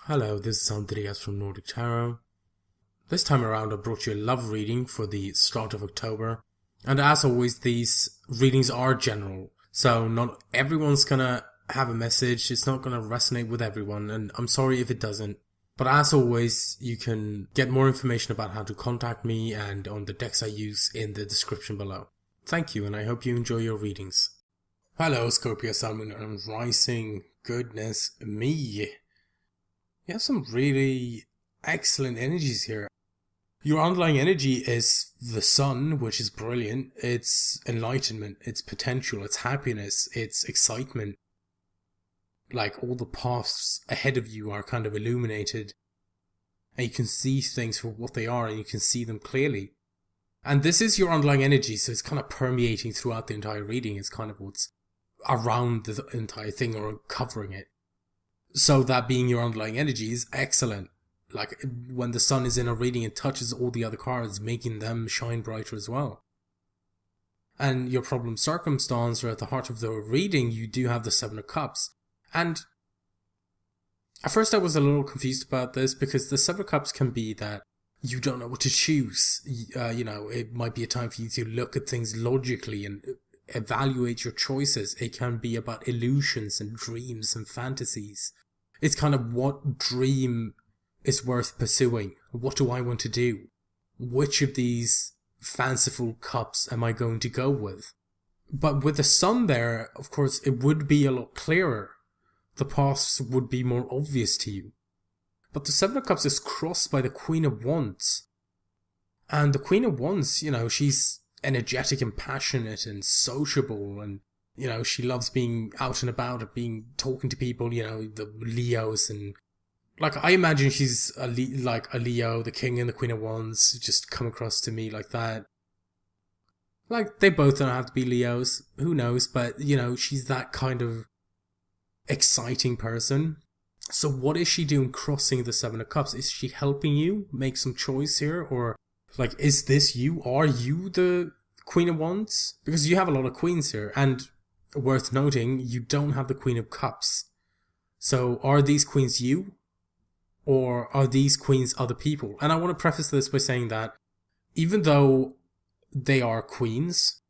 Hello, this is Andreas from Nordic Tarot. This time around I brought you a love reading for the start of October. And as always, these readings are general. So not everyone's gonna have a message, it's not gonna resonate with everyone, and I'm sorry if it doesn't. But as always, you can get more information about how to contact me and on the decks I use in the description below. Thank you, and I hope you enjoy your readings. Hello, Scorpio, Sun, Moon, and Rising. Goodness me. You have some really excellent energies here. Your underlying energy is the sun, which is brilliant. It's enlightenment, it's potential, it's happiness, it's excitement. Like all the paths ahead of you are kind of illuminated. And you can see things for what they are and you can see them clearly. And this is your underlying energy, so it's kind of permeating throughout the entire reading. It's kind of what's around the entire thing or covering it. So that being your underlying energy is excellent. Like when the sun is in a reading, it touches all the other cards, making them shine brighter as well. And your problem circumstance, or at the heart of the reading, you do have the Seven of Cups. And at first I was a little confused about this, because the Seven of Cups can be that you don't know what to choose. It might be a time for you to look at things logically and evaluate your choices. It can be about illusions and dreams and fantasies. It's kind of what dream is worth pursuing. What do I want to do? Which of these fanciful cups am I going to go with? But with the sun there, of course, it would be a lot clearer. The paths would be more obvious to you. But the Seven of Cups is crossed by the Queen of Wands. And the Queen of Wands, she's energetic and passionate and sociable, and she loves being out and about and talking to people, the Leos, and like I imagine she's a Leo, the King and the Queen of Wands just come across to me like that. Like they both don't have to be Leos, who knows, but she's that kind of exciting person. So what is she doing crossing the Seven of Cups? Is she helping you make some choice here, or like, is this you? Are you the Queen of Wands? Because you have a lot of queens here, and worth noting, you don't have the Queen of Cups. So are these queens you? Or are these queens other people? And I want to preface this by saying that even though they are queens,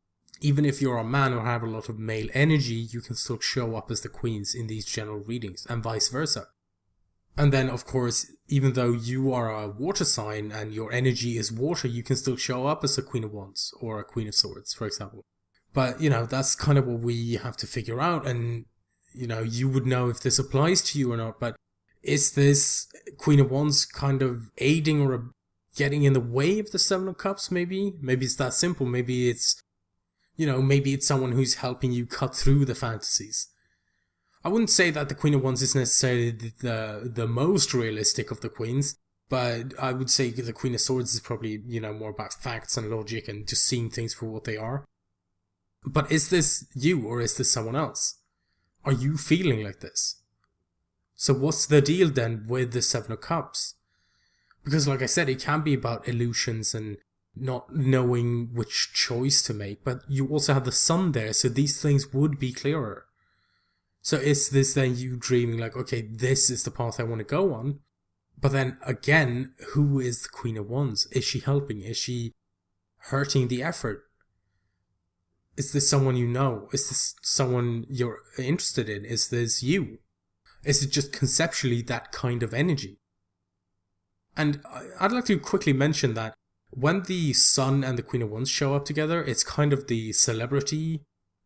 even if you're a man or have a lot of male energy, you can still show up as the queens in these general readings, and vice versa. And then, of course, even though you are a water sign and your energy is water, you can still show up as a Queen of Wands or a Queen of Swords, for example. But, that's kind of what we have to figure out. And, you would know if this applies to you or not. But is this Queen of Wands kind of aiding or getting in the way of the Seven of Cups, maybe? Maybe it's that simple. Maybe it's, maybe it's someone who's helping you cut through the fantasies. I wouldn't say that the Queen of Wands is necessarily the most realistic of the queens, but I would say the Queen of Swords is probably, more about facts and logic and just seeing things for what they are. But is this you, or is this someone else? Are you feeling like this? So what's the deal then with the Seven of Cups? Because like I said, it can be about illusions and not knowing which choice to make, but you also have the sun there, so these things would be clearer. So is this then you dreaming like, okay, this is the path I want to go on? But then again, who is the Queen of Wands? Is she helping? Is she hurting the effort? Is this someone you know? Is this someone you're interested in? Is this you? Is it just conceptually that kind of energy? And I'd like to quickly mention that when the Sun and the Queen of Wands show up together, it's kind of the celebrity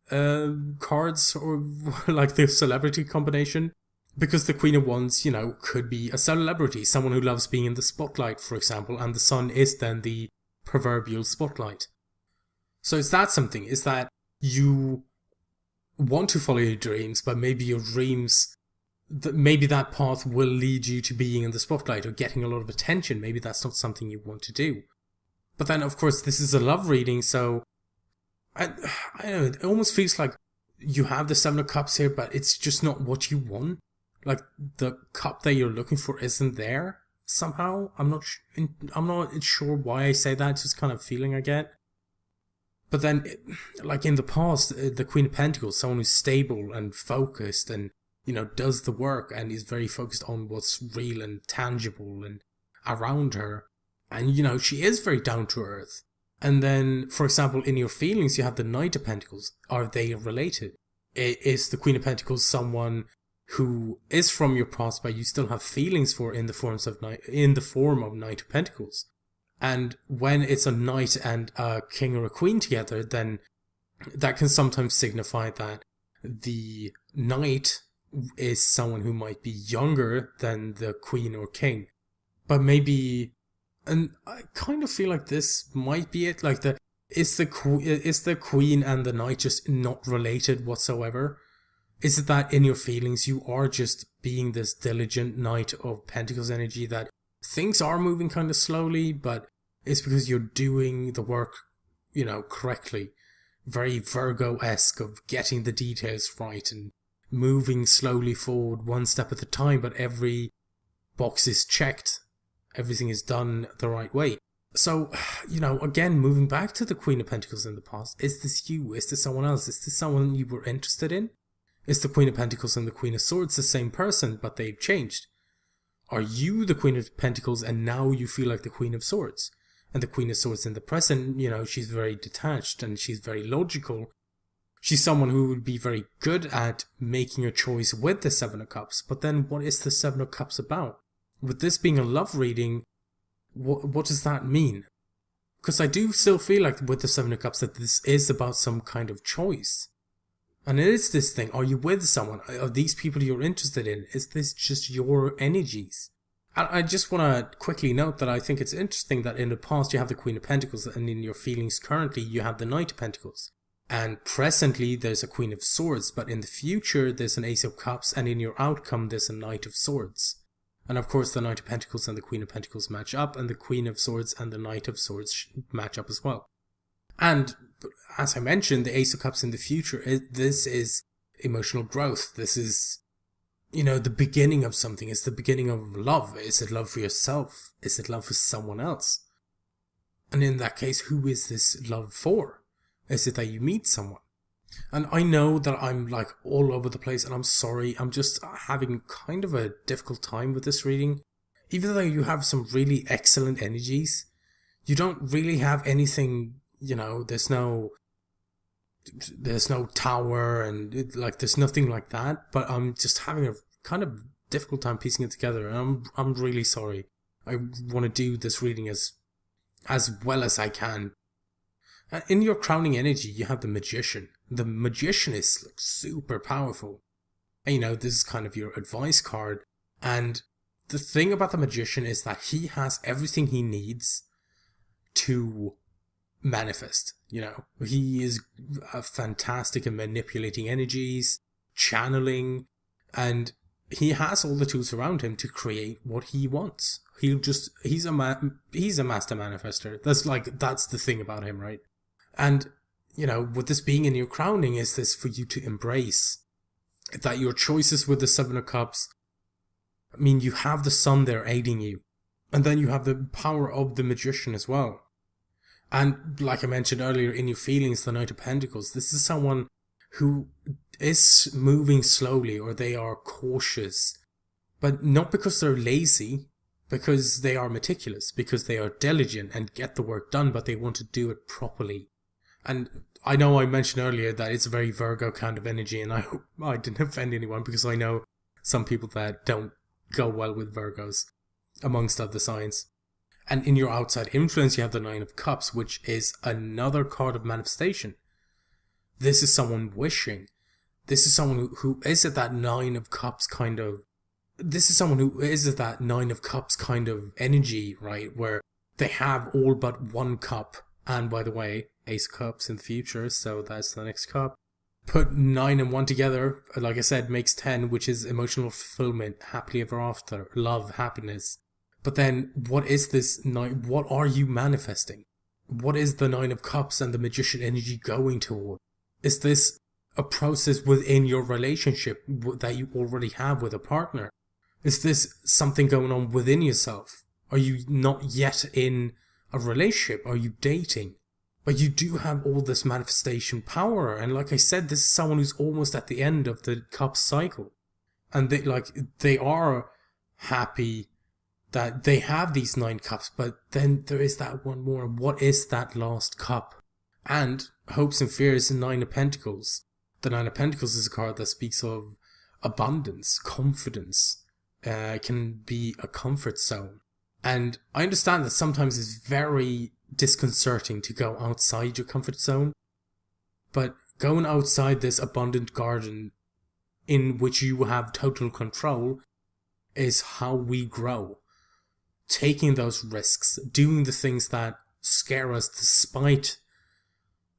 cards, or like the celebrity combination, because the Queen of Wands, could be a celebrity, someone who loves being in the spotlight, for example, and the Sun is then the proverbial spotlight. So is that something? Is that you want to follow your dreams, but maybe your dreams, maybe that path will lead you to being in the spotlight or getting a lot of attention. Maybe that's not something you want to do. But then, of course, this is a love reading, so I don't know, it almost feels like you have the Seven of Cups here, but it's just not what you want. Like, the cup that you're looking for isn't there somehow. I'm not sure why I say that, it's just kind of feeling I get. But then, like in the past, the Queen of Pentacles, someone who's stable and focused and, does the work and is very focused on what's real and tangible and around her. And, she is very down to earth. And then, for example, in your feelings, you have the Knight of Pentacles. Are they related? Is the Queen of Pentacles someone who is from your past, but you still have feelings for in the form of Knight of Pentacles? And when it's a knight and a king or a queen together, then that can sometimes signify that the knight is someone who might be younger than the queen or king. But maybe, and I kind of feel like this might be it, like is the queen and the knight just not related whatsoever? Is it that in your feelings you are just being this diligent Knight of Pentacles energy, that things are moving kind of slowly, but it's because you're doing the work, correctly. Very Virgo-esque of getting the details right and moving slowly forward one step at a time, but every box is checked. Everything is done the right way. So, again, moving back to the Queen of Pentacles in the past, is this you? Is this someone else? Is this someone you were interested in? Is the Queen of Pentacles and the Queen of Swords the same person, but they've changed? Are you the Queen of Pentacles and now you feel like the Queen of Swords? And the Queen of Swords in the present, she's very detached and she's very logical. She's someone who would be very good at making a choice with the Seven of Cups. But then what is the Seven of Cups about? With this being a love reading, what does that mean? Because I do still feel like with the Seven of Cups that this is about some kind of choice. And it is this thing, are you with someone? Are these people you're interested in? Is this just your energies? And I just want to quickly note that I think it's interesting that in the past you have the Queen of Pentacles, and in your feelings currently you have the Knight of Pentacles. And presently there's a Queen of Swords, but in the future there's an Ace of Cups, and in your outcome there's a Knight of Swords. And of course the Knight of Pentacles and the Queen of Pentacles match up, and the Queen of Swords and the Knight of Swords match up as well. And as I mentioned, the Ace of Cups in the future, this is emotional growth. This is, the beginning of something. It's the beginning of love. Is it love for yourself? Is it love for someone else? And in that case, who is this love for? Is it that you meet someone? And I know that I'm like all over the place, and I'm sorry. I'm just having kind of a difficult time with this reading. Even though you have some really excellent energies, you don't really have anything, there's no tower and there's nothing like that. But I'm just having a kind of difficult time piecing it together, and I'm really sorry. I want to do this reading as well as I can. And in your crowning energy, you have the Magician. The Magician is super powerful. And this is kind of your advice card. And the thing about the Magician is that he has everything he needs to manifest. He is fantastic at manipulating energies, channeling, and he has all the tools around him to create what he wants. He's a master manifester. That's the thing about him, right? And, with this being in your crowning, is this for you to embrace that your choices with the Seven of Cups, you have the Sun there aiding you. And then you have the power of the Magician as well. And like I mentioned earlier, in your feelings, the Knight of Pentacles, this is someone who is moving slowly, or they are cautious. But not because they're lazy, because they are meticulous, because they are diligent and get the work done, but they want to do it properly. And I know I mentioned earlier that it's a very Virgo kind of energy, and I hope I didn't offend anyone, because I know some people that don't go well with Virgos, amongst other signs. And in your outside influence, you have the Nine of Cups, which is another card of manifestation. This is someone wishing. This is someone who is at that Nine of Cups kind of... This is someone who is at that Nine of Cups kind of energy, right? Where they have all but one cup. And by the way, Ace of Cups in the future, so that's the next cup. Put 9 and 1 together, like I said, makes 10, which is emotional fulfillment, happily ever after, love, happiness. But then, what is this nine? What are you manifesting? What is the Nine of Cups and the Magician energy going toward? Is this a process within your relationship that you already have with a partner? Is this something going on within yourself? Are you not yet in a relationship? Are you dating? But you do have all this manifestation power. And like I said, this is someone who's almost at the end of the cup cycle. And they are happy that they have these 9 cups, but then there is that one more. What is that last cup? And hopes and fears and 9 of Pentacles. The 9 of Pentacles is a card that speaks of abundance, confidence. It can be a comfort zone. And I understand that sometimes it's very disconcerting to go outside your comfort zone. But going outside this abundant garden in which you have total control is how we grow. Taking those risks, doing the things that scare us despite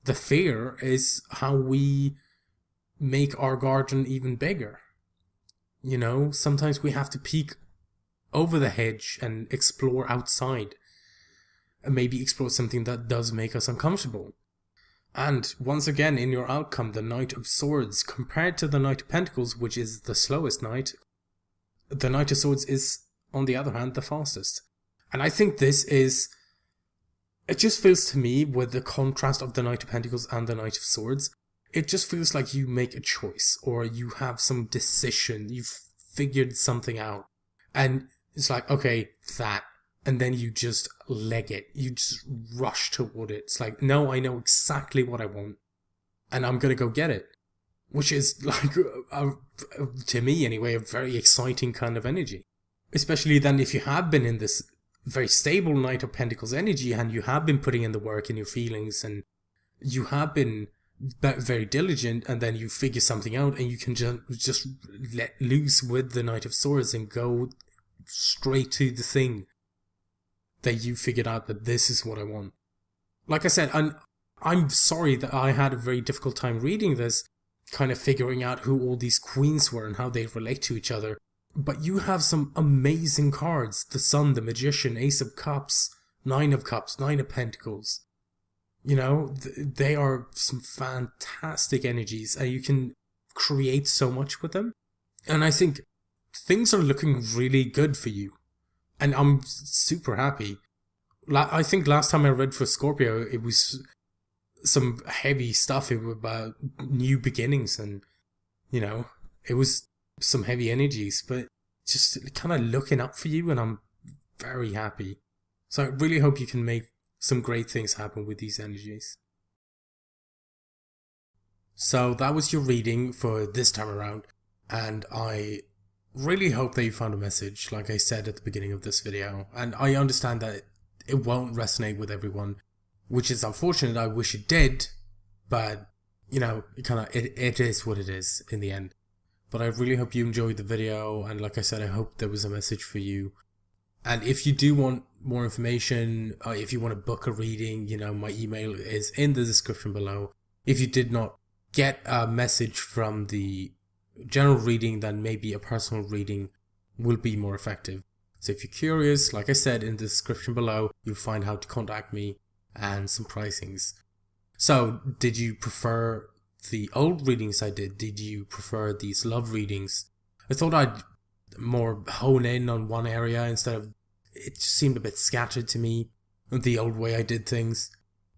the fear is how we make our garden even bigger. You know, sometimes we have to peek over the hedge and explore outside. And maybe explore something that does make us uncomfortable. And once again, in your outcome, the Knight of Swords, compared to the Knight of Pentacles, which is the slowest knight, the Knight of Swords is, on the other hand, the fastest. And I think this is... It just feels to me, with the contrast of the Knight of Pentacles and the Knight of Swords, it just feels like you make a choice, or you have some decision, you've figured something out. And it's like, okay, that. And then you just leg it. You just rush toward it. It's like, no, I know exactly what I want. And I'm going to go get it. Which is, like, to me anyway, a very exciting kind of energy. Especially then if you have been in this very stable Knight of Pentacles energy, and you have been putting in the work in your feelings, and you have been very diligent, and then you figure something out, and you can just let loose with the Knight of Swords and go straight to the thing that you figured out, that this is what I want. Like I said, I'm sorry that I had a very difficult time reading this, kind of figuring out who all these queens were and how they relate to each other. But you have some amazing cards. The Sun, the Magician, Ace of Cups, 9 of Cups, 9 of Pentacles. You know, they are some fantastic energies, and you can create so much with them. And I think things are looking really good for you. And I'm super happy. I think last time I read for Scorpio, it was some heavy stuff. It was about new beginnings, and, you know, it was some heavy energies, but just kind of looking up for you, and I'm very happy. So I really hope you can make some great things happen with these energies. So that was your reading for this time around, and I really hope that you found a message, like I said at the beginning of this video. And I understand that it won't resonate with everyone, which is unfortunate. I wish it did, but, you know, it is what it is in the end. But I really hope you enjoyed the video, and like I said, I hope there was a message for you. And if you do want more information, if you want to book a reading, you know, my email is in the description below. If you did not get a message from the general reading, then maybe a personal reading will be more effective. So if you're curious, like I said, in the description below, you'll find how to contact me and some pricings. So, did you prefer the old readings I did? Did you prefer these love readings? I thought I'd more hone in on one area instead of... It just seemed a bit scattered to me, the old way I did things.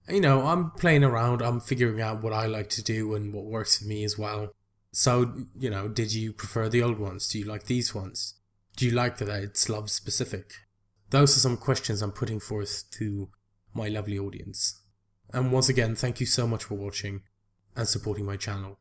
You know, I'm playing around, I'm figuring out what I like to do and what works for me as well. So, you know, did you prefer the old ones? Do you like these ones? Do you like that it's love specific? Those are some questions I'm putting forth to my lovely audience. And once again, thank you so much for watching and supporting my channel.